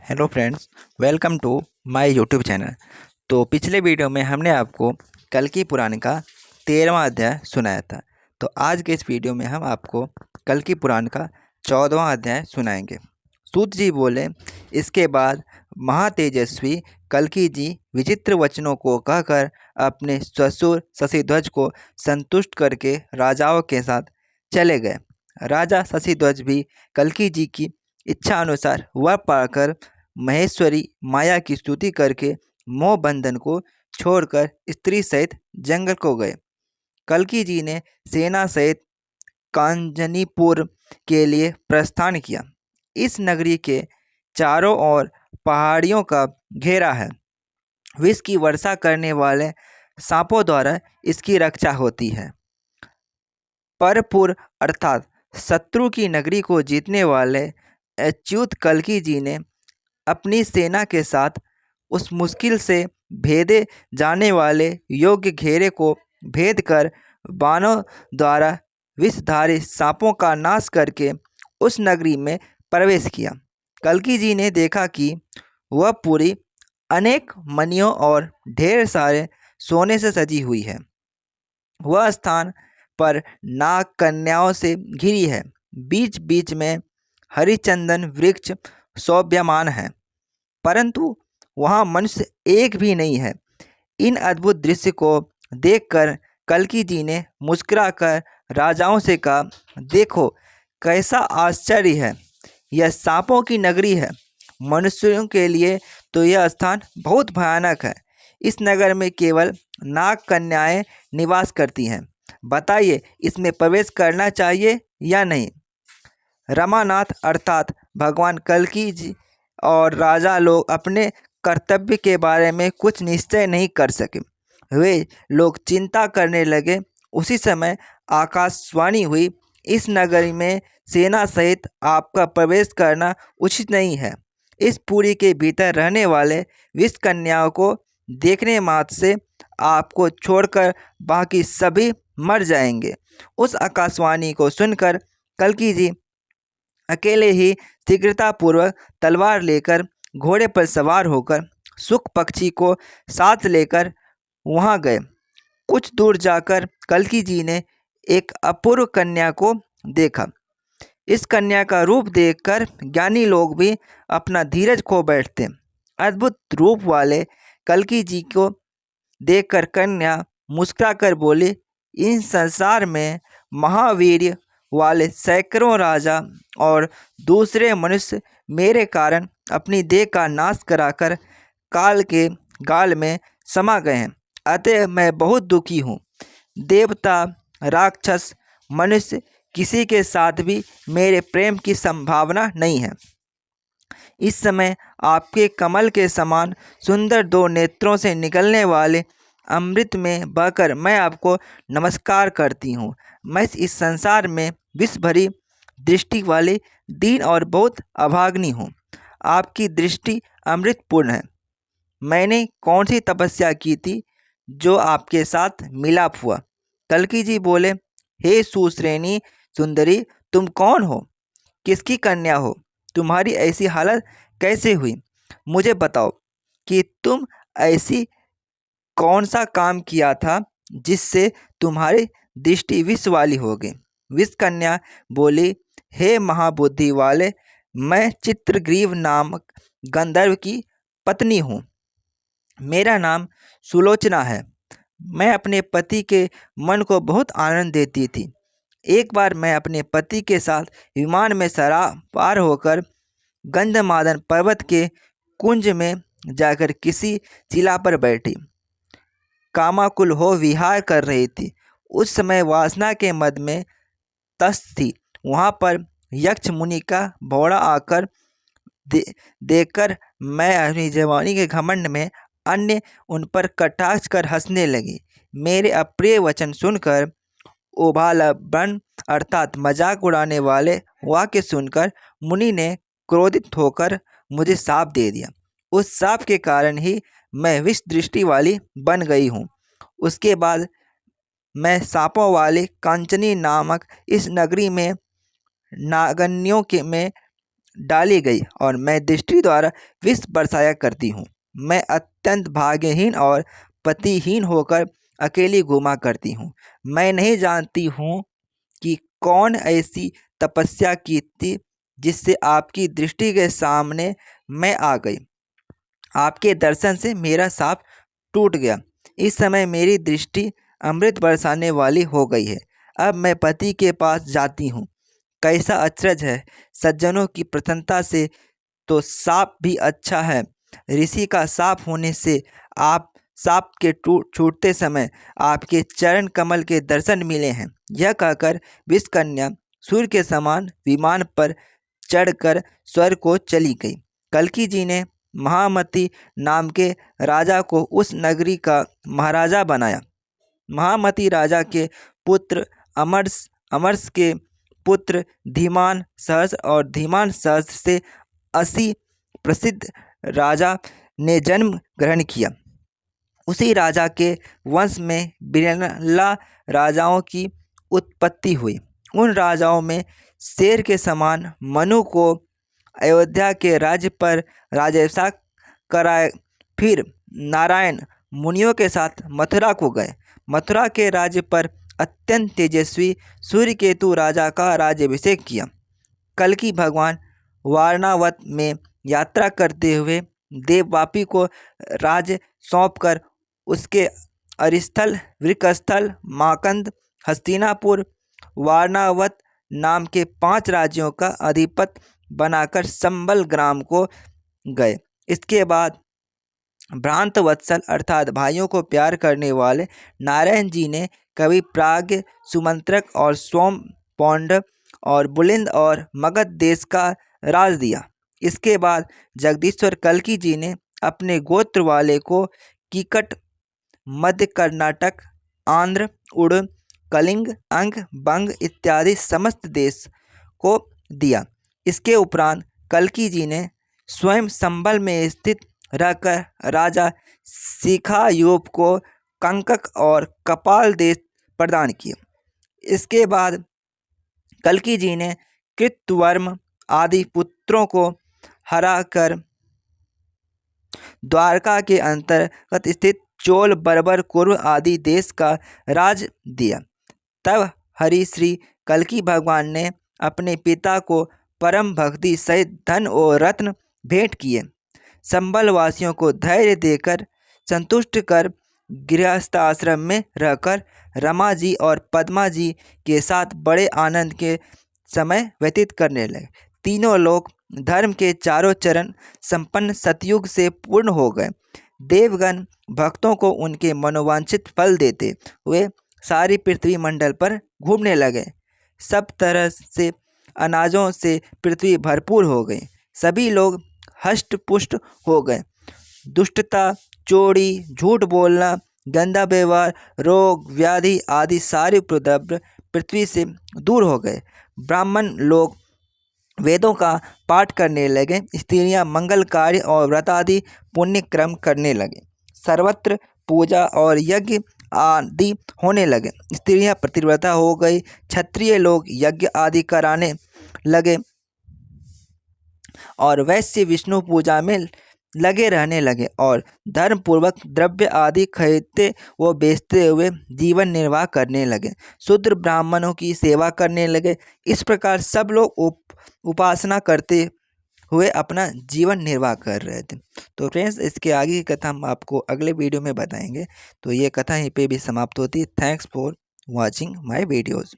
Hello friends, welcome to my YouTube channel. तो पिछले video में हमने आपको कल्कि पुराण का 13वां अध्याय सुनाया था। तो आज के इस वीडियो में हम आपको कल्कि पुराण का 14वां अध्याय सुनाएंगे। सूत जी बोले, इसके बाद महातेजस्वी कल्कि जी विचित्र वचनों को कहकर अपने ससुर शशिध्वज को संतुष्ट करके राजाओं के साथ चले गए। राजा शशिध्वज भी कल्कि जी की इच्छा अनुसार वर पाकर महेश्वरी माया की स्तुति करके मोह बंधन को छोड़कर स्त्री सहित जंगल को गए। कल्कि जी ने सेना सहित कांजनीपुर के लिए प्रस्थान किया। इस नगरी के चारों ओर पहाड़ियों का घेरा है। विष की वर्षा करने वाले सांपों द्वारा इसकी रक्षा होती है। परपुर अर्थात शत्रु की नगरी को जीतने वाले अच्युत कल्कि जी ने अपनी सेना के साथ उस मुश्किल से भेदे जाने वाले योग्य घेरे को भेद कर बाणों द्वारा विषधारी सांपों का नाश करके उस नगरी में प्रवेश किया। कल्कि जी ने देखा कि वह पूरी अनेक मणियों और ढेर सारे सोने से सजी हुई है। वह स्थान पर नाग कन्याओं से घिरी है। बीच बीच में हरिचंदन वृक्ष शोभ्यमान है, परंतु वहाँ मनुष्य एक भी नहीं है। इन अद्भुत दृश्य को देखकर कल्कि जी ने मुस्कुराकर राजाओं से कहा, देखो कैसा आश्चर्य है। यह सांपों की नगरी है। मनुष्यों के लिए तो यह स्थान बहुत भयानक है। इस नगर में केवल नाग कन्याएं निवास करती हैं। बताइए, इसमें प्रवेश करना चाहिए या नहीं। रमानाथ अर्थात भगवान कल्कि जी और राजा लोग अपने कर्तव्य के बारे में कुछ निश्चय नहीं कर सके। वे लोग चिंता करने लगे। उसी समय आकाशवाणी हुई, इस नगरी में सेना सहित आपका प्रवेश करना उचित नहीं है। इस पुरी के भीतर रहने वाले विष कन्याओं को देखने मात्र से आपको छोड़कर बाकी सभी मर जाएंगे। उस आकाशवाणी को सुनकर कल्कि जी अकेले ही शीघ्रतापूर्वक तलवार लेकर घोड़े पर सवार होकर सुख पक्षी को साथ लेकर वहां गए। कुछ दूर जाकर कल्कि जी ने एक अपूर्व कन्या को देखा। इस कन्या का रूप देखकर ज्ञानी लोग भी अपना धीरज खो बैठते। अद्भुत रूप वाले कल्कि जी को देखकर कन्या मुस्कुराकर बोली, इन संसार में महावीर वाले सैकड़ों राजा और दूसरे मनुष्य मेरे कारण अपनी देह का नाश कराकर काल के गाल में समा गए हैं। अतः मैं बहुत दुखी हूँ। देवता, राक्षस, मनुष्य किसी के साथ भी मेरे प्रेम की संभावना नहीं है। इस समय आपके कमल के समान सुंदर दो नेत्रों से निकलने वाले अमृत में बहकर मैं आपको नमस्कार करती हूँ। मैं इस संसार में विष भरी दृष्टि वाली दीन और बहुत अभाग्नी हूँ। आपकी दृष्टि अमृतपूर्ण है। मैंने कौन सी तपस्या की थी जो आपके साथ मिलाप हुआ। कल्कि जी बोले, हे सुश्रेणी सुंदरी, तुम कौन हो? किसकी कन्या हो? तुम्हारी ऐसी हालत कैसे हुई? मुझे बताओ कि तुम ऐसी कौन सा काम किया था जिससे तुम्हारी दृष्टि विष वाली हो गई। विष कन्या बोली, हे महाबुद्धि वाले, मैं चित्रग्रीव नामक गंधर्व की पत्नी हूँ। मेरा नाम सुलोचना है। मैं अपने पति के मन को बहुत आनंद देती थी। एक बार मैं अपने पति के साथ विमान में पार होकर गंधमादन पर्वत के कुंज में जाकर किसी शिला पर बैठी कामाकुल हो विहार कर रही थी। उस समय वासना के मद में तस्त थी। वहाँ पर यक्ष मुनि का भौड़ा आकर देखकर मैं अपनी जवानी के घमंड में अन्य उन पर कटाक्ष कर हंसने लगी। मेरे अप्रिय वचन सुनकर उभालबन अर्थात मजाक उड़ाने वाले वाक्य सुनकर मुनि ने क्रोधित होकर मुझे शाप दे दिया। उस शाप के कारण ही मैं विष दृष्टि वाली बन गई हूँ। उसके बाद मैं सांपों वाली कांचनी नामक इस नगरी में नागन्यों के में डाली गई और मैं दृष्टि द्वारा विष बरसाया करती हूँ। मैं अत्यंत भाग्यहीन और पतिहीन होकर अकेली घूमा करती हूँ। मैं नहीं जानती हूँ कि कौन ऐसी तपस्या की थी जिससे आपकी दृष्टि के सामने मैं आ गई। आपके दर्शन से मेरा साप टूट गया। इस समय मेरी दृष्टि अमृत बरसाने वाली हो गई है। अब मैं पति के पास जाती हूँ। कैसा अचरज है, सज्जनों की प्रसन्नता से तो साप भी अच्छा है। ऋषि का साप होने से आप साप के छूटते समय आपके चरण कमल के दर्शन मिले हैं। यह कहकर विषकन्या सूर्य के समान विमान पर चढ़कर स्वर्ग को चली गई। कल्की जी ने महामती नाम के राजा को उस नगरी का महाराजा बनाया। महामती राजा के पुत्र अमरस के पुत्र धीमान सहस्र और धीमान सहस्र से 80 प्रसिद्ध राजा ने जन्म ग्रहण किया। उसी राजा के वंश में बिरला राजाओं की उत्पत्ति हुई। उन राजाओं में शेर के समान मनु को अयोध्या के राज्य पर राज्याभिषेक कराए। फिर नारायण मुनियों के साथ मथुरा को गए। मथुरा के राज्य पर अत्यंत तेजस्वी सूर्यकेतु राजा का राज्याभिषेक किया। कल्की भगवान वारणावत में यात्रा करते हुए देववापी को राज्य सौंपकर उसके अरिस्थल, वृकस्थल, माकंद, हस्तिनापुर, वारणावत नाम के 5 राज्यों का अधिपति बनाकर संबल ग्राम को गए। इसके बाद भ्रांत वत्सल अर्थात भाइयों को प्यार करने वाले नारायण जी ने कवि प्राज्ञ, सुमंत्रक और सोम पौंड और बुलिंद और मगध देश का राज दिया। इसके बाद जगदीश्वर कल्की जी ने अपने गोत्र वाले को कीकट, मध्य कर्नाटक, आंध्र, उड़, कलिंग, अंग, बंग इत्यादि समस्त देश को दिया। इसके उपरांत कल्की जी ने स्वयं संबल में स्थित रहकर राजा शिखायूप को कंकक और कपाल देश प्रदान किए। इसके बाद कल्की जी ने कृतवर्म आदि पुत्रों को हराकर द्वारका के अंतर्गत स्थित चोल, बर्बर, कुरु आदि देश का राज दिया। तब हरिश्री कल्की भगवान ने अपने पिता को परम भक्ति सहित धन और रत्न भेंट किए। संबल वासियों को धैर्य देकर संतुष्ट कर गृहस्थाश्रम में रहकर रमा जी और पद्मा जी के साथ बड़े आनंद के समय व्यतीत करने लगे। तीनों लोग धर्म के चारों चरण संपन्न सतयुग से पूर्ण हो गए। देवगण भक्तों को उनके मनोवांछित फल देते हुए सारी पृथ्वी मंडल पर घूमने लगे। सब तरह से अनाजों से पृथ्वी भरपूर हो गई। सभी लोग हष्ट पुष्ट हो गए। दुष्टता, चोरी, झूठ बोलना, गंदा व्यवहार, रोग, व्याधि आदि सारे उपद्रव पृथ्वी से दूर हो गए। ब्राह्मण लोग वेदों का पाठ करने लगे। स्त्रियां मंगल कार्य और व्रत आदि पुण्य क्रम करने लगे। सर्वत्र पूजा और यज्ञ आदि होने लगे। स्त्रियां पतिव्रता हो गई। क्षत्रिय लोग यज्ञ आदि कराने लगे और वैश्य विष्णु पूजा में लगे रहने लगे और धर्म पूर्वक द्रव्य आदि खरीदते व बेचते हुए जीवन निर्वाह करने लगे। शूद्र ब्राह्मणों की सेवा करने लगे। इस प्रकार सब लोग उपासना करते हुए अपना जीवन निर्वाह कर रहे थे। तो फ्रेंड्स, इसके आगे की कथा हम आपको अगले वीडियो में बताएंगे। तो ये कथा यहीं पे भी समाप्त होती है। Thanks for watching my videos.